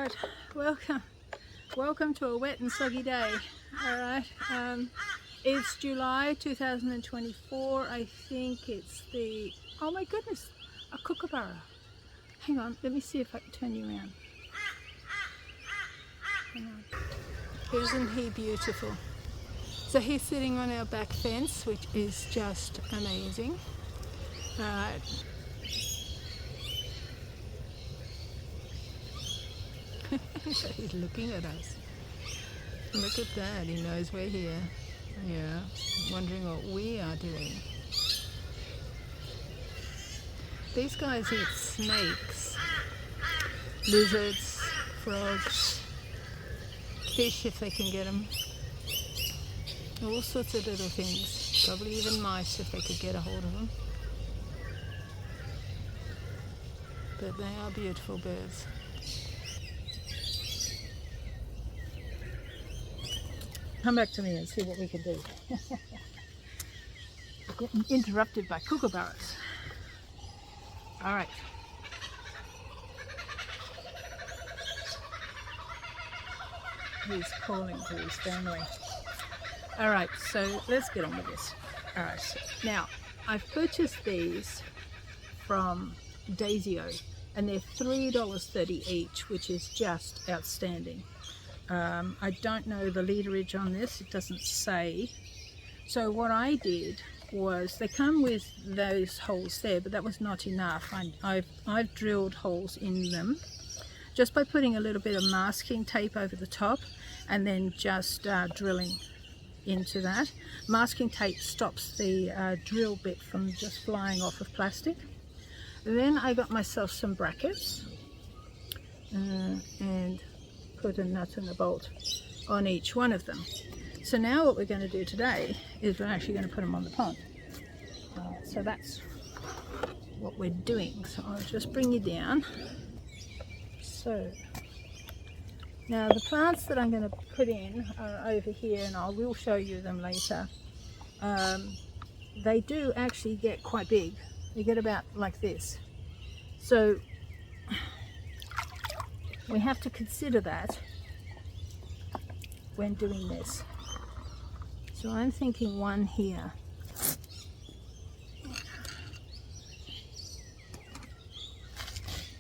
Alright, welcome to a wet and soggy day. Alright, it's July 2024. I think it's the, oh my goodness, a kookaburra. Hang on, let me see if I can turn you around. Hang on. Isn't he beautiful? So he's sitting on our back fence, which is just amazing. Alright. He's looking at us. Look at that, he knows we're here. Yeah, wondering what we are doing. These guys eat snakes, lizards, frogs, fish if they can get them. All sorts of little things. Probably even mice if they could get a hold of them. But they are beautiful birds. Come back to me and see what we can do. Getting interrupted by kookaburras. Alright. He's calling to his family. Alright, so let's get on with this. Alright, so now I've purchased these from Daisy-O and they're $3.30 each, which is just outstanding. I don't know the literage on this, it doesn't say. So what I did was, they come with those holes there, but that was not enough. I've drilled holes in them just by putting a little bit of masking tape over the top and then just drilling into that. Masking tape stops the drill bit from just flying off of plastic. Then I got myself some brackets and put a nut and a bolt on each one of them. So now what we're going to do today is we're actually going to put them on the pond. So that's what we're doing. So I'll just bring you down. So now the plants that I'm going to put in are over here, and I will show you them later. They do actually get quite big. They get about like this. So we have to consider that when doing this. So I'm thinking one here.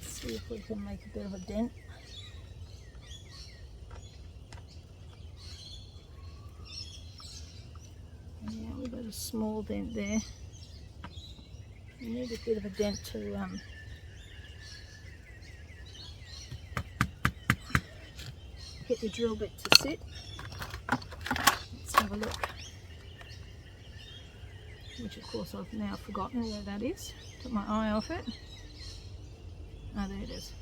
Let's see if we can make a bit of a dent. Yeah, we've got a small dent there. We need a bit of a dent to get the drill bit to sit. Let's have a look. Which of course I've now forgotten where that is. Took my eye off it. Oh, there it is.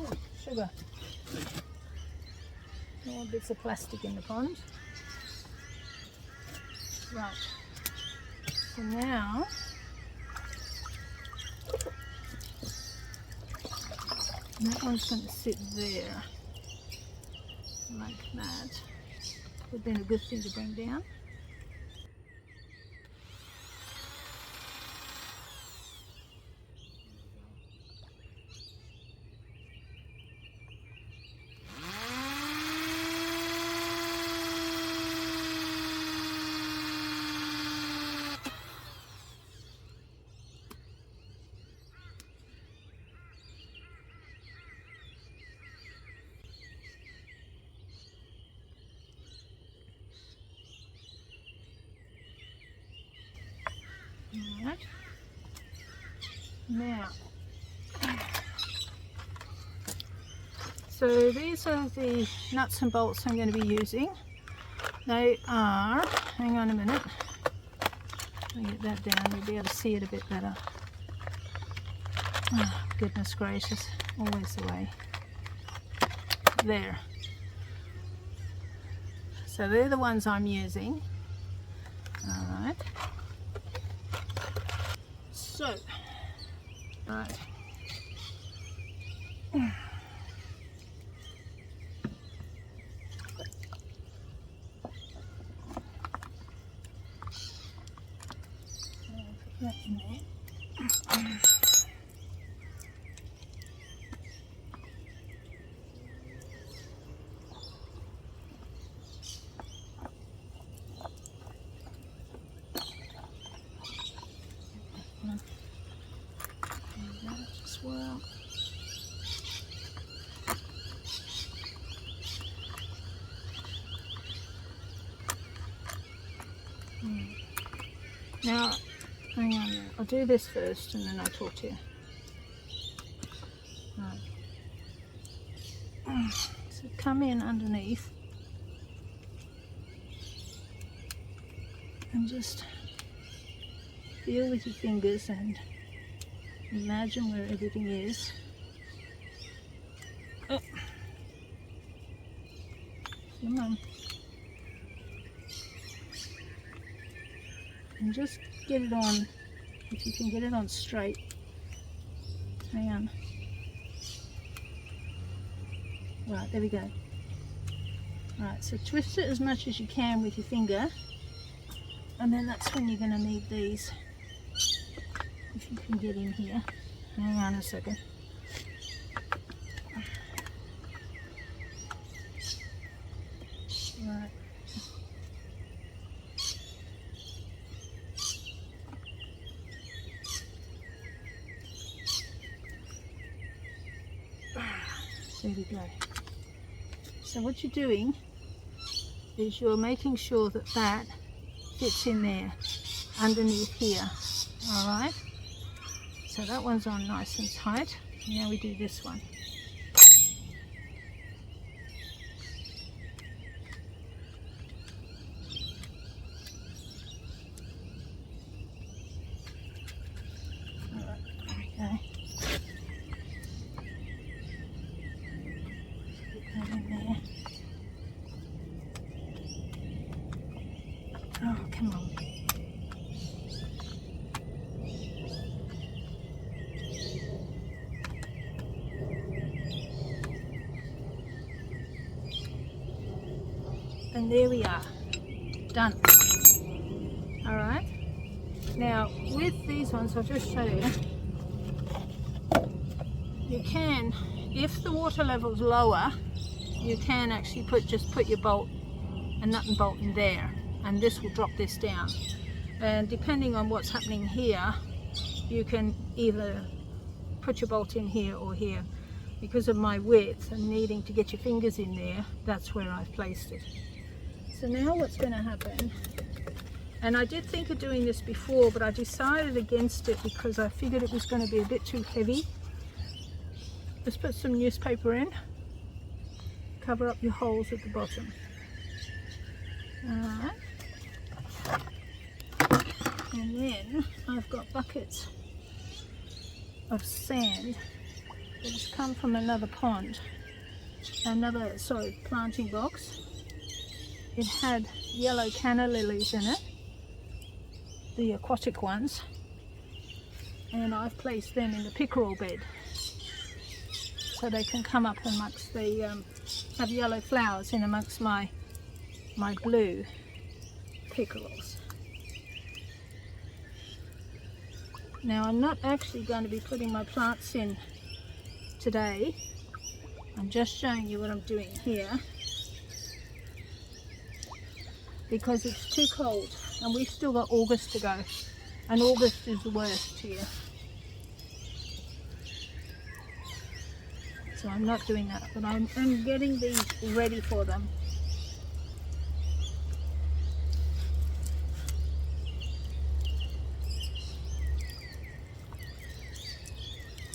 Oh, sugar. More bits of plastic in the pond. Right. So now that one's going to sit there like that. Would have been a good thing to bring down. Alright. Now, so these are the nuts and bolts I'm going to be using. They are, hang on a minute, I'll get that down, you'll be able to see it a bit better. Oh, goodness gracious, always the way. there. So they're the ones I'm using. All right. So, right. Put that in there. Well, now, hang on, I'll do this first and then I'll talk to you. Right. So come in underneath and just feel with your fingers and imagine where everything is. Oh. Come on. And just get it on, if you can get it on straight. Hang on. Right, there we go. Right, so twist it as much as you can with your finger, and then that's when you're going to need these. If you can get in here. Hang on a second. Right. There we go. So what you're doing is you're making sure that that fits in there underneath here. Alright? So that one's on nice and tight. Now we do this one. Alright, there we go. Put that in there. Oh, come on. And there we are, done. All right, now with these ones, I'll just show you, you can, if the water level's lower, you can actually just put your bolt, a nut and bolt in there, and this will drop this down. And depending on what's happening here, you can either put your bolt in here or here. Because of my width and needing to get your fingers in there, that's where I've placed it. So now what's going to happen, and I did think of doing this before, but I decided against it because I figured it was going to be a bit too heavy. Let's put some newspaper in, cover up your holes at the bottom. Alright. And then I've got buckets of sand that has come from another pond, planting box. It had yellow canna lilies in it, the aquatic ones, and I've placed them in the pickerel bed so they can come up amongst the, have yellow flowers in amongst my blue pickerels. Now I'm not actually going to be putting my plants in today, I'm just showing you what I'm doing here, because it's too cold and we've still got August to go, and August is the worst here. So I'm not doing that, but I'm getting these ready for them.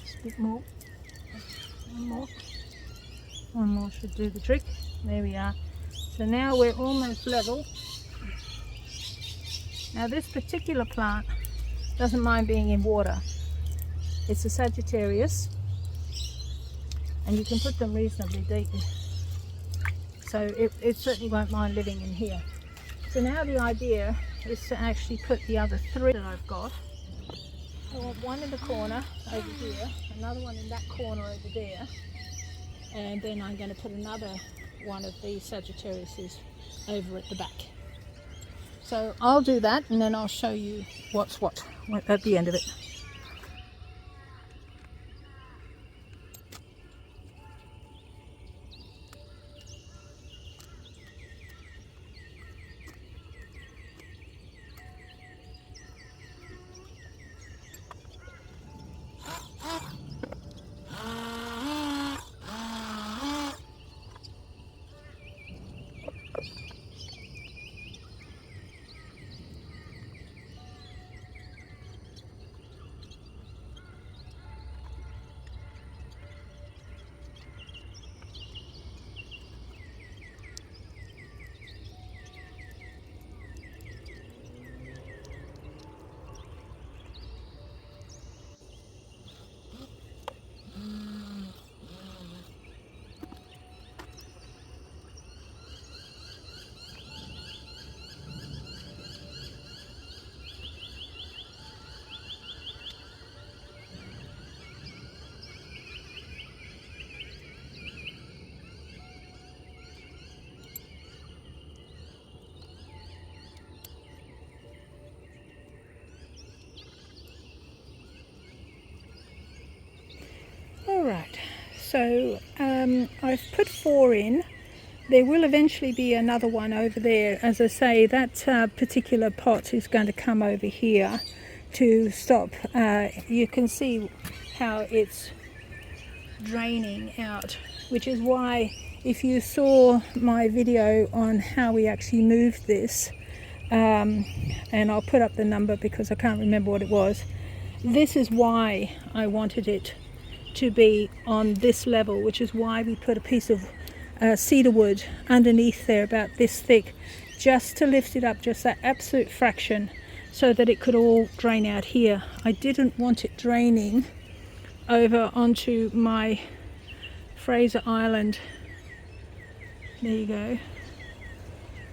Just a bit more. One more should do the trick. There we are. So now we're almost level. Now this particular plant doesn't mind being in water. It's a Sagittarius, and you can put them reasonably deep. so it certainly won't mind living in here. So now the idea is to actually put the other 3 that I've got. I want one in the corner over here, another one in that corner over there, and then I'm going to put another one of these Sagittariuses over at the back. So I'll do that, and then I'll show you what's what at the end of it. Alright, so I've put 4 in. There will eventually be another one over there. As I say, that particular pot is going to come over here to stop. You can see how it's draining out, which is why if you saw my video on how we actually moved this, and I'll put up the number because I can't remember what it was, this is why I wanted it to be on this level, which is why we put a piece of cedar wood underneath there about this thick, just to lift it up just that absolute fraction so that it could all drain out here. I didn't want it draining over onto my Fraser Island, there you go,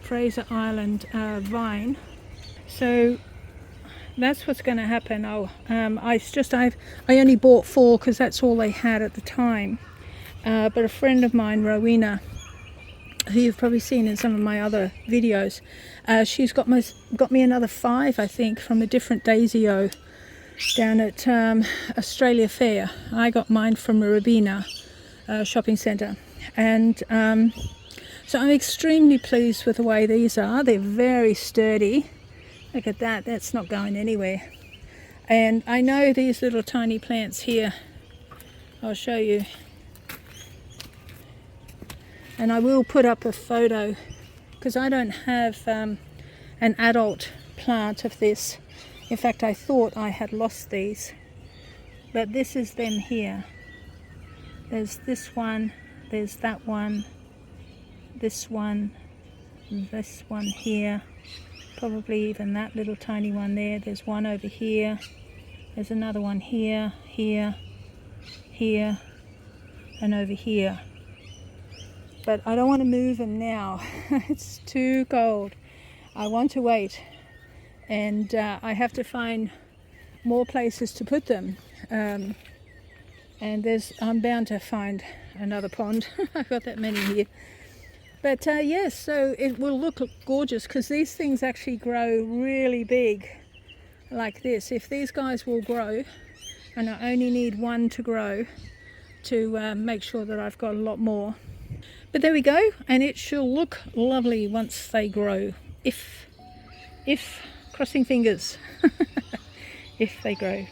Fraser Island vine. So that's what's going to happen. I only bought 4 because that's all they had at the time. But a friend of mine, Rowena, who you've probably seen in some of my other videos, she's got me another 5, I think, from a different Daisy-O down at Australia Fair. I got mine from Rabina shopping centre, and so I'm extremely pleased with the way these are. They're very sturdy. Look at that, that's not going anywhere. And I know these little tiny plants here, I'll show you, and I will put up a photo because I don't have an adult plant of this. In fact, I thought I had lost these, but this is them here. There's this one, there's that one, this one here, probably even that little tiny one there. There's one over here, there's another one here, here, here, and over here. But I don't want to move them now. It's too cold. I want to wait, and I have to find more places to put them. And I'm bound to find another pond. I've got that many here. But yes, so it will look gorgeous because these things actually grow really big like this. If these guys will grow, and I only need one to grow to make sure that I've got a lot more. But there we go, and it shall look lovely once they grow. If crossing fingers, if they grow.